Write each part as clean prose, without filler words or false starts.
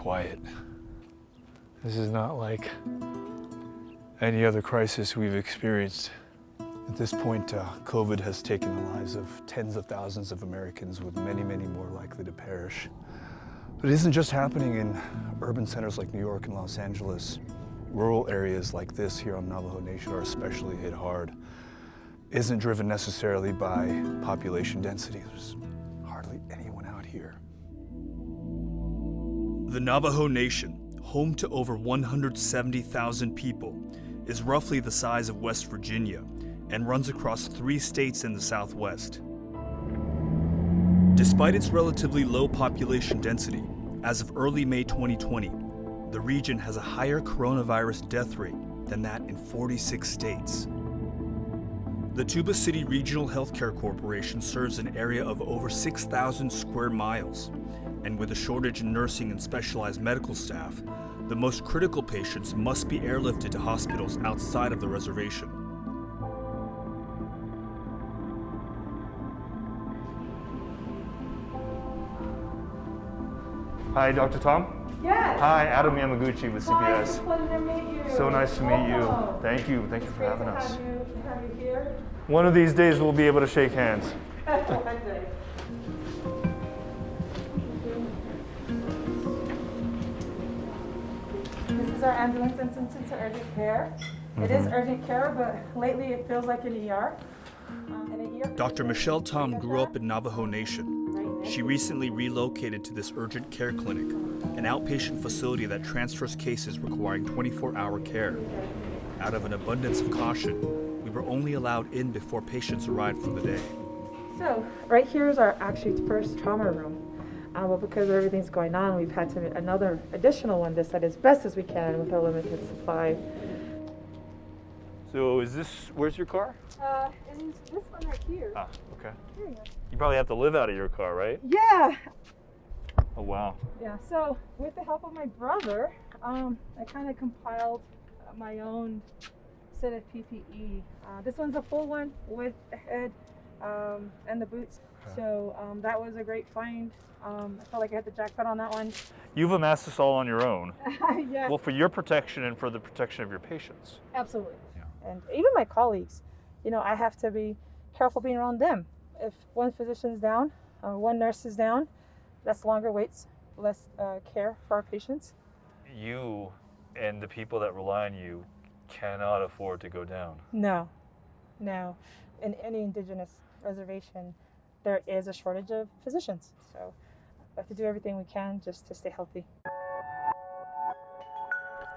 quiet. This is not like any other crisis we've experienced. At this point, COVID has taken the lives of tens of thousands of Americans, with many, many more likely to perish. But it isn't just happening in urban centers like New York and Los Angeles. Rural areas like this here on Navajo Nation are especially hit hard. It isn't driven necessarily by population density. There's hardly anyone out here. The Navajo Nation, home to over 170,000 people, is roughly the size of West Virginia and runs across 3 states in the Southwest. Despite its relatively low population density, as of early May 2020, the region has a higher coronavirus death rate than that in 46 states. The Tuba City Regional Healthcare Corporation serves an area of over 6,000 square miles, and with a shortage in nursing and specialized medical staff, the most critical patients must be airlifted to hospitals outside of the reservation. Hi, Dr. Tom? Yes. Hi, Adam Yamaguchi with CBS. Hi, it's a pleasure to meet you. So nice to meet you. Welcome. Thank you for having us. Have you here. One of these days we'll be able to shake hands. This is our ambulance entrance into urgent care. It is urgent care, but lately it feels like an ER. Dr. Michelle Tom grew up in Navajo Nation. She recently relocated to this urgent care clinic, an outpatient facility that transfers cases requiring 24-hour care. Out of an abundance of caution, we were only allowed in before patients arrived for the day. So, right here is our actually first trauma room. But because everything's going on, we've had to another additional one this side as best as we can with our limited supply. So where's your car? And this one right here. Ah, okay. Here you go. You probably have to live out of your car, right? Yeah. Oh, wow. Yeah, so with the help of my brother, I kind of compiled my own set of PPE. This one's a full one with the head and the boots. Okay. So that was a great find. I felt like I had the jackpot on that one. You've amassed this all on your own. Yeah. Well, for your protection and for the protection of your patients. Absolutely. Yeah. And even my colleagues, you know, I have to be careful being around them. If one physician's down, one nurse is down, that's longer waits, less care for our patients. You and the people that rely on you cannot afford to go down. No. In any indigenous reservation, there is a shortage of physicians. So we have to do everything we can just to stay healthy.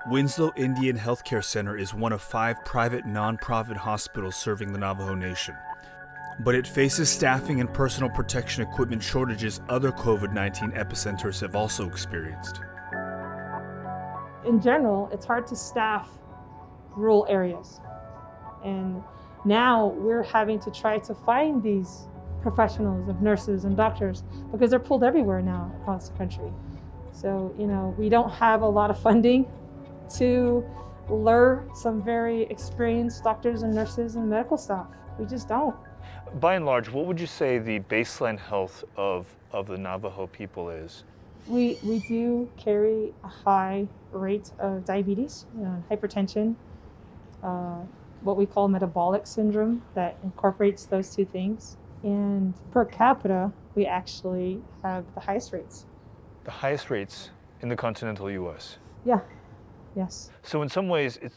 Winslow Indian Healthcare Center is one of 5 private nonprofit hospitals serving the Navajo Nation. But it faces staffing and personal protection equipment shortages other COVID-19 epicenters have also experienced. In general, it's hard to staff rural areas. And now we're having to try to find these professionals of nurses and doctors because they're pulled everywhere now across the country. So, you know, we don't have a lot of funding to lure some very experienced doctors and nurses and medical staff. We just don't. By and large, what would you say the baseline health of the Navajo people is? We do carry a high rate of diabetes, hypertension, what we call metabolic syndrome that incorporates those 2 things. And per capita, we actually have the highest rates. The highest rates in the continental U.S.? Yeah, yes. So in some ways, it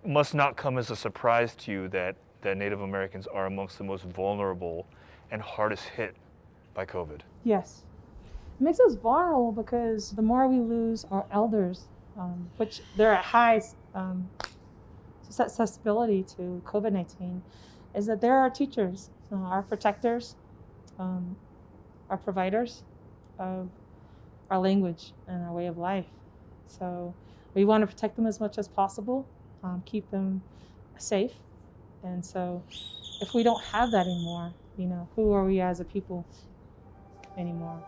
must not come as a surprise to you that Native Americans are amongst the most vulnerable and hardest hit by COVID. Yes. It makes us vulnerable because the more we lose our elders, which they're at high susceptibility to COVID-19, is that they're our teachers, our protectors, our providers of our language and our way of life. So we want to protect them as much as possible, keep them safe. And so if we don't have that anymore, you know, who are we as a people anymore?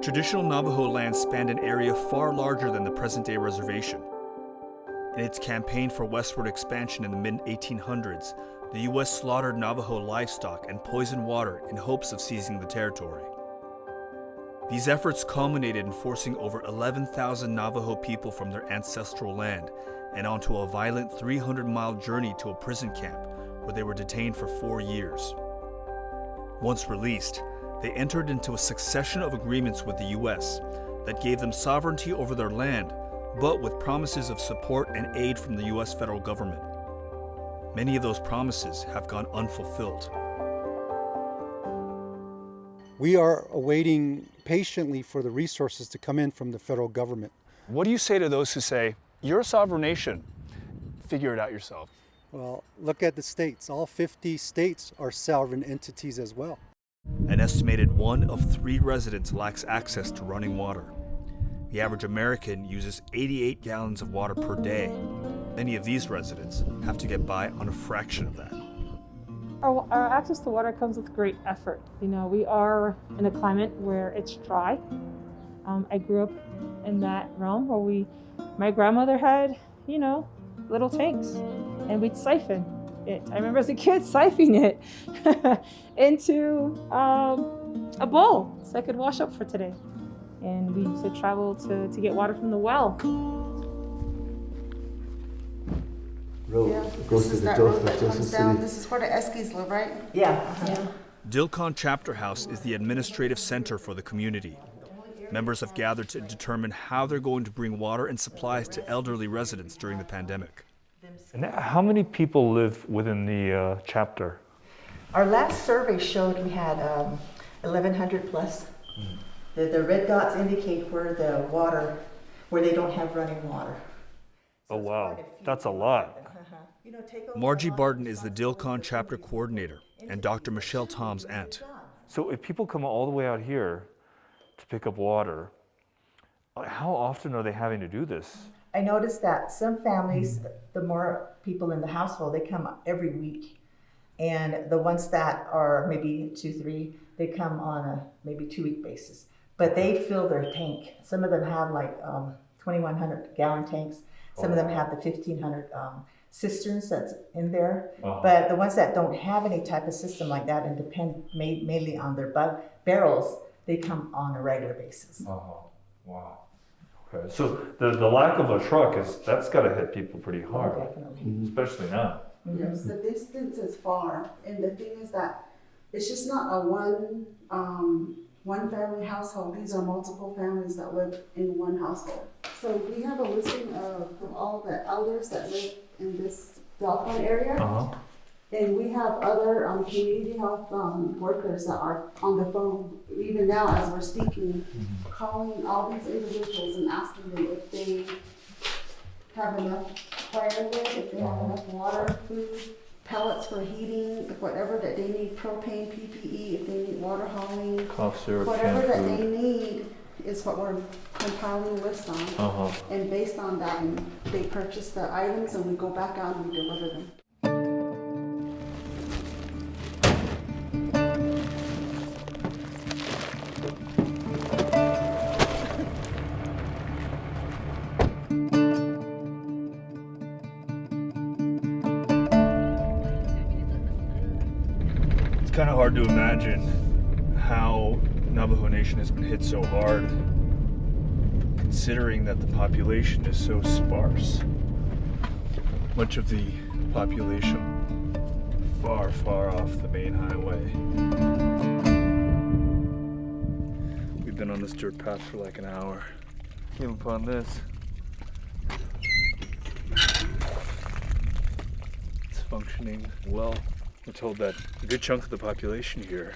Traditional Navajo land spanned an area far larger than the present-day reservation. In its campaign for westward expansion in the mid-1800s, the U.S. slaughtered Navajo livestock and poisoned water in hopes of seizing the territory. These efforts culminated in forcing over 11,000 Navajo people from their ancestral land and onto a violent 300-mile journey to a prison camp where they were detained for 4 years. Once released, they entered into a succession of agreements with the U.S. that gave them sovereignty over their land, but with promises of support and aid from the U.S. federal government. Many of those promises have gone unfulfilled. We are awaiting patiently for the resources to come in from the federal government. What do you say to those who say, you're a sovereign nation, figure it out yourself? Well, look at the states. All 50 states are sovereign entities as well. An estimated 1 of 3 residents lacks access to running water. The average American uses 88 gallons of water per day. Many of these residents have to get by on a fraction of that. Our access to water comes with great effort. You know, we are in a climate where it's dry. I grew up in that realm where my grandmother had, you know, little tanks, and we'd siphon it. I remember as a kid siphoning it into a bowl so I could wash up for today. And we used to travel to get water from the well. Yeah, this is that road that comes down. This is where the Eskies live, right? Yeah. Dilkon Chapter House is the administrative center for the community. Members have gathered to determine how they're going to bring water and supplies to elderly residents during the pandemic. And how many people live within the chapter? Our last survey showed we had 1,100 plus. The red dots indicate where they don't have running water. Oh wow, that's a lot. Margie Barton is the Dilkon Chapter coordinator and Dr. Michelle Tom's aunt. So if people come all the way out here to pick up water, how often are they having to do this? I noticed that some families, the more people in the household, they come every week. And the ones that are maybe 2, 3, they come on a maybe 2-week basis. But they fill their tank. Some of them have like 2,100 gallon tanks. Some of them have the 1,500 cisterns that's in there. But the ones that don't have any type of system like that and depend mainly on their barrels, they come on a regular basis. Wow. Okay. So the lack of a truck that's got to hit people pretty hard, Definitely. especially now. Yes, the distance is far, and the thing is that it's just not a one family household. These are multiple families that live in one household. So we have a listing of all the elders that live in this Dilkon area, and we have other community health workers that are on the phone even now as we're speaking, calling all these individuals and asking them if they have enough firewood, if they have enough water, food, pellets for heating, whatever that they need, propane, PPE, if they need water hauling, Cough syrup, whatever canned that food. they need is what we're compiling a list on. And based on that, they purchase the items and we go back out and we deliver them. It's kind of hard to imagine how Navajo Nation has been hit so hard, considering that the population is so sparse. Much of the population far, far off the main highway. We've been on this dirt path for like an hour. Came upon this. It's functioning well. We're told that a good chunk of the population here,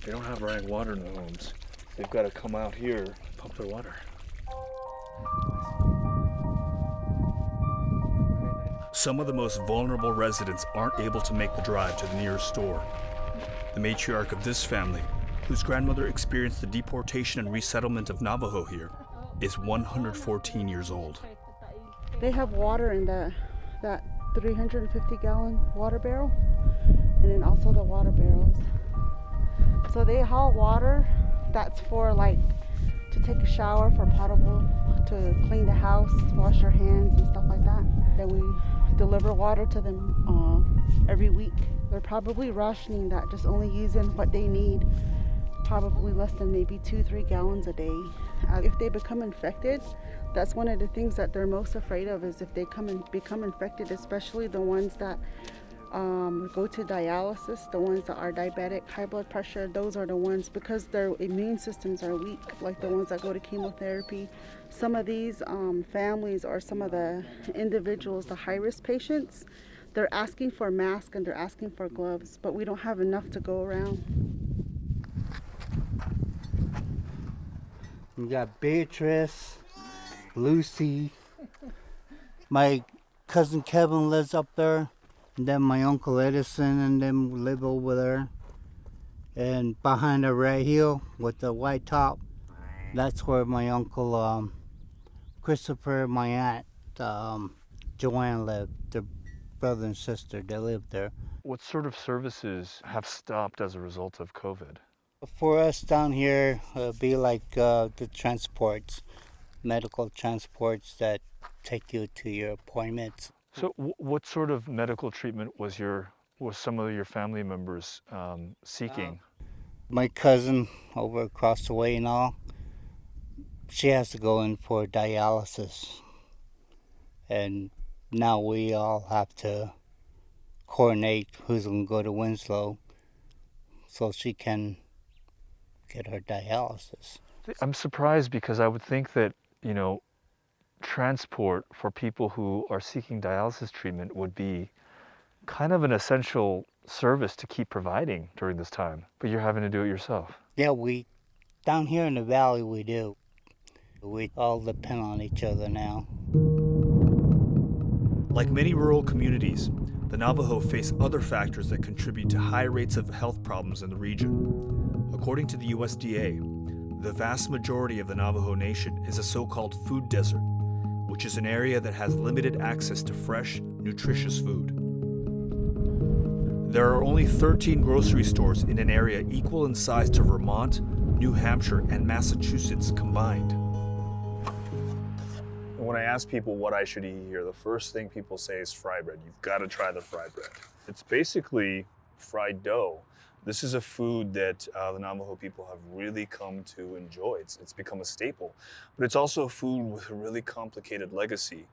they don't have running water in their homes. They've got to come out here and pump their water. Some of the most vulnerable residents aren't able to make the drive to the nearest store. The matriarch of this family, whose grandmother experienced the deportation and resettlement of Navajo here, is 114 years old. They have water in that 350-gallon water barrel, and then also the water barrels. So they haul water that's for like to take a shower, for potable, to clean the house, wash your hands and stuff like that. Then we deliver water to them every week. They're probably rationing that, just only using what they need probably less than maybe 2-3 gallons a day. If they become infected, that's one of the things that they're most afraid of, is if they become infected, especially the ones that go to dialysis, the ones that are diabetic, high blood pressure. Those are the ones, because their immune systems are weak, like the ones that go to chemotherapy. Some of these families, or some of the individuals, the high-risk patients, they're asking for masks and they're asking for gloves, but we don't have enough to go around. We got Beatrice, Lucy, my cousin Kevin lives up there, and then my uncle Edison and them live over there. And behind the red hill with the white top, that's where my uncle Christopher, my aunt Joanne lived. Their brother and sister, they lived there. What sort of services have stopped as a result of COVID? For us down here, it'd be like the transports, medical transports that take you to your appointments. So what sort of medical treatment was some of your family members seeking? My cousin over across the way and all, she has to go in for dialysis. And now we all have to coordinate who's going to go to Winslow so she can get her dialysis. I'm surprised, because I would think that, transport for people who are seeking dialysis treatment would be kind of an essential service to keep providing during this time, but you're having to do it yourself. Yeah, down here in the valley we do. We all depend on each other now. Like many rural communities, the Navajo face other factors that contribute to high rates of health problems in the region. According to the USDA, the vast majority of the Navajo Nation is a so-called food desert, which is an area that has limited access to fresh, nutritious food. There are only 13 grocery stores in an area equal in size to Vermont, New Hampshire, and Massachusetts combined. When I ask people what I should eat here, the first thing people say is fry bread. You've got to try the fry bread. It's basically fried dough. This is a food that the Navajo people have really come to enjoy. It's become a staple. But it's also a food with a really complicated legacy.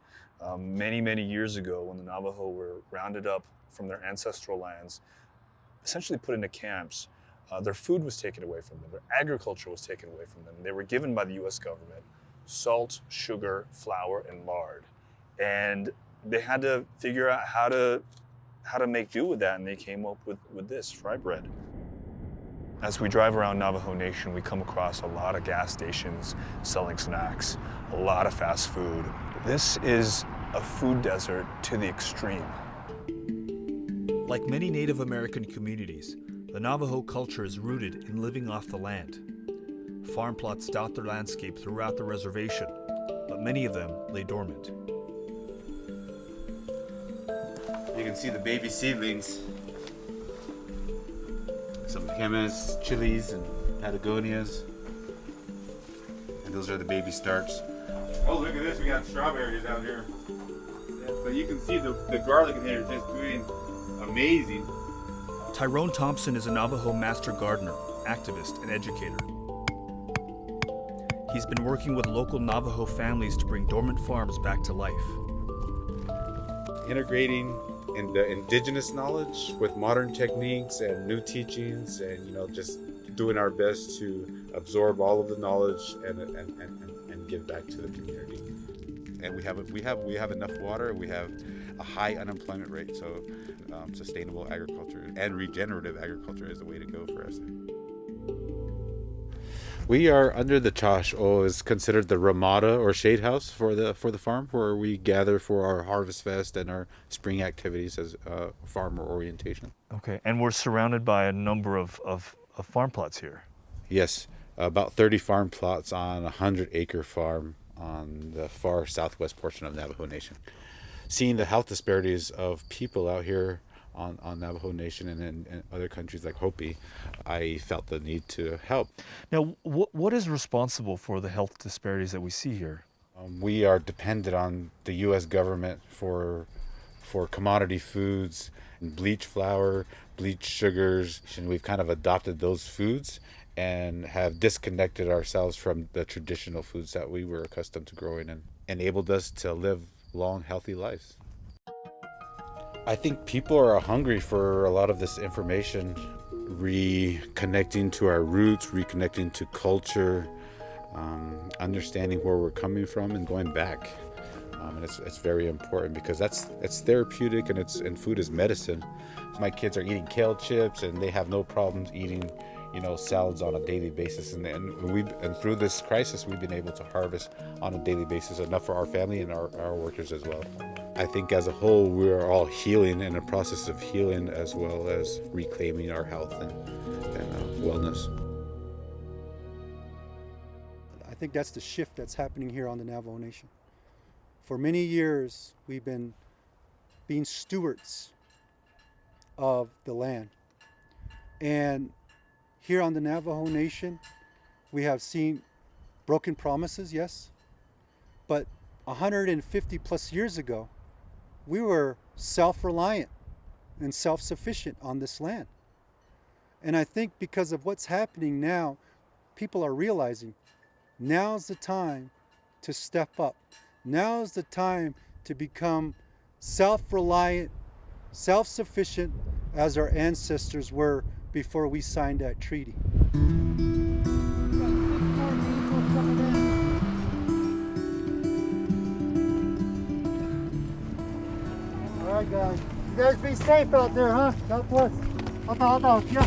Many, many years ago, when the Navajo were rounded up from their ancestral lands, essentially put into camps, their food was taken away from them. Their agriculture was taken away from them. They were given by the US government salt, sugar, flour, and lard. And they had to figure out how to make do with that, and they came up with this, fry bread. As we drive around Navajo Nation, we come across a lot of gas stations selling snacks, a lot of fast food. This is a food desert to the extreme. Like many Native American communities, the Navajo culture is rooted in living off the land. Farm plots dot their landscape throughout the reservation, but many of them lay dormant. You can see the baby seedlings. Some jimenas, chilies, and patagonias. And those are the baby starts. Oh, look at this, we got strawberries out here. But you can see the garlic in here is just doing amazing. Tyrone Thompson is a Navajo master gardener, activist, and educator. He's been working with local Navajo families to bring dormant farms back to life. Integrating in the indigenous knowledge with modern techniques and new teachings, and just doing our best to absorb all of the knowledge and give back to the community. And we have enough water. We have a high unemployment rate, so sustainable agriculture and regenerative agriculture is the way to go for us. We are under the Chosh O, is considered the Ramada or shade house for the farm, where we gather for our harvest fest and our spring activities as farmer orientation. Okay, and we're surrounded by a number of farm plots here. Yes, about 30 farm plots on a 100-acre farm on the far southwest portion of Navajo Nation. Seeing the health disparities of people out here on Navajo Nation and in other countries like Hopi, I felt the need to help. Now, what is responsible for the health disparities that we see here? We are dependent on the U.S. government for commodity foods, bleach flour, bleach sugars, and we've kind of adopted those foods and have disconnected ourselves from the traditional foods that we were accustomed to growing and enabled us to live long, healthy lives. I think people are hungry for a lot of this information, reconnecting to our roots, reconnecting to culture, understanding where we're coming from and going back. And it's very important because it's therapeutic and food is medicine. My kids are eating kale chips and they have no problems eating, salads on a daily basis. And through this crisis, we've been able to harvest on a daily basis enough for our family and our workers as well. I think as a whole, we're all healing, in a process of healing, as well as reclaiming our health and wellness. I think that's the shift that's happening here on the Navajo Nation. For many years, we've been being stewards of the land. And here on the Navajo Nation, we have seen broken promises, yes, but 150 plus years ago, we were self-reliant and self-sufficient on this land. And I think because of what's happening now, people are realizing now's the time to step up. Now's the time to become self-reliant, self-sufficient as our ancestors were before we signed that treaty. All right, guys. You guys be safe out there, huh? God bless.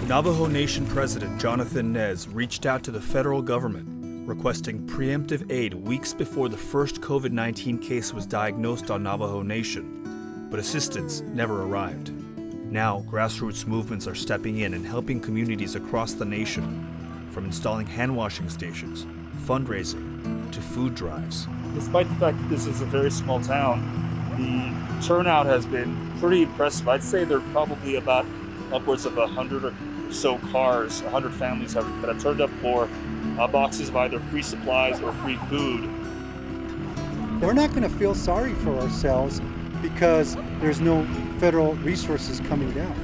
Navajo Nation President Jonathan Nez reached out to the federal government requesting preemptive aid weeks before the first COVID-19 case was diagnosed on Navajo Nation, but assistance never arrived. Now, grassroots movements are stepping in and helping communities across the nation, from installing hand washing stations, fundraising, to food drives. Despite the fact that this is a very small town, the turnout has been pretty impressive. I'd say there are probably about upwards of 100 or so cars, 100 families that have turned up for boxes of either free supplies or free food. We're not going to feel sorry for ourselves because there's no federal resources coming down.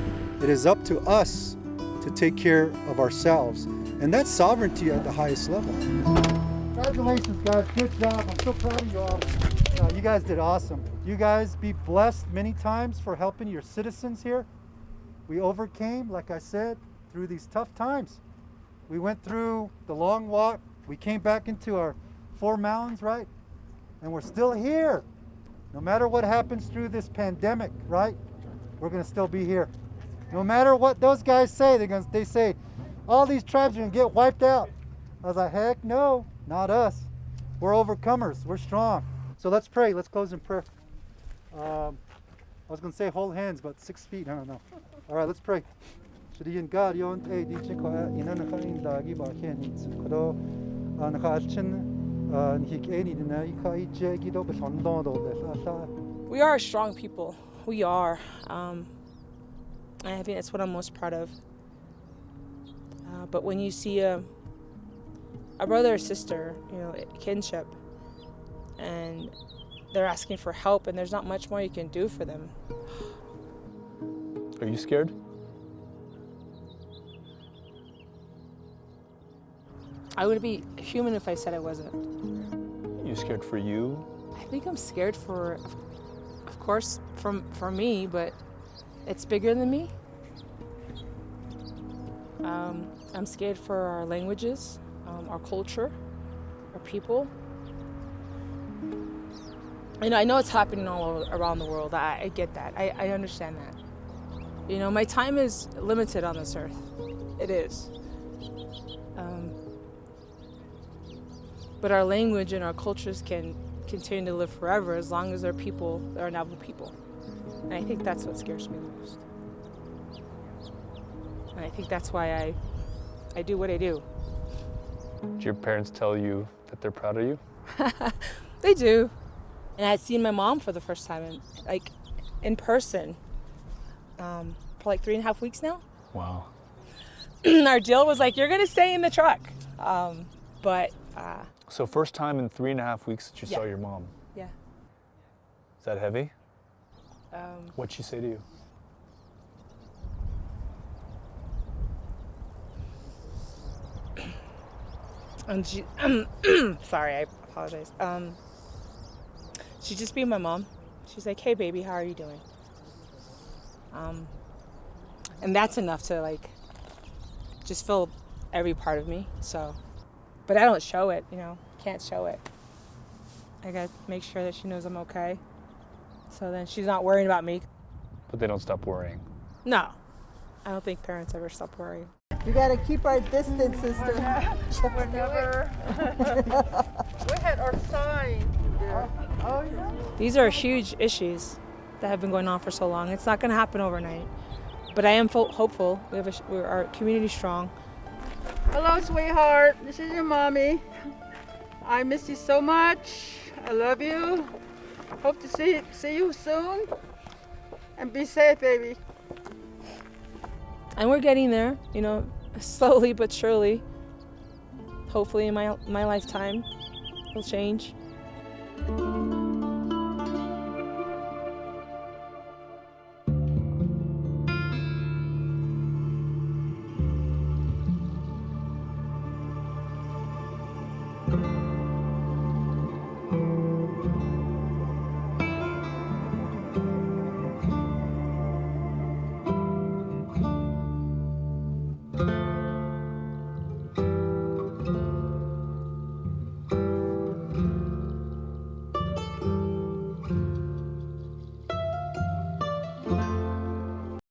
It is up to us to take care of ourselves, and that's sovereignty at the highest level. Congratulations, guys. Good job. I'm so proud of you all. You guys did awesome. You guys be blessed many times for helping your citizens here. We overcame, like I said, through these tough times. We went through the long walk. We came back into our 4 mountains, right? And we're still here. No matter what happens through this pandemic, right? We're gonna still be here. No matter what those guys say, they say, all these tribes are gonna get wiped out. I was like, heck no, not us. We're overcomers, we're strong. So let's pray, let's close in prayer. I was gonna say hold hands, but 6 feet, I don't know. All right, let's pray. We are a strong people. We are. And I think that's what I'm most proud of. But when you see a brother or sister, kinship, and they're asking for help and there's not much more you can do for them. Are you scared? I wouldn't be human if I said I wasn't. You scared for you? I think I'm scared for, of course, for me, but it's bigger than me. I'm scared for our languages, our culture, our people. And I know it's happening all around the world. I get that. I understand that. My time is limited on this earth. It is. But our language and our cultures can continue to live forever as long as our people are Navajo people. And I think that's what scares me the most. And I think that's why I do what I do. Did your parents tell you that they're proud of you? They do. And I had seen my mom for the first time in person for 3.5 weeks now. Wow. Our deal was you're gonna stay in the truck. So first time in 3.5 weeks that you Yeah. saw your mom. Yeah. Is that heavy? What'd she say to you? And she, sorry, I apologize. She'd just be my mom. She's like, hey baby, how are you doing? And that's enough to like, just fill every part of me, so. But I don't show it, you know, can't show it. I gotta make sure that she knows I'm okay. So then she's not worrying about me. But they don't stop worrying. No, I don't think parents ever stop worrying. We gotta keep our distance, sister. We're never. We had our sign there. Oh, yeah. These are huge issues that have been going on for so long. It's not gonna happen overnight. But I am hopeful. We're our community strong. Hello, sweetheart. This is your mommy. I miss you so much. I love you. Hope to see you soon. And be safe, baby. And we're getting there, you know, slowly but surely. Hopefully in my lifetime, it'll change.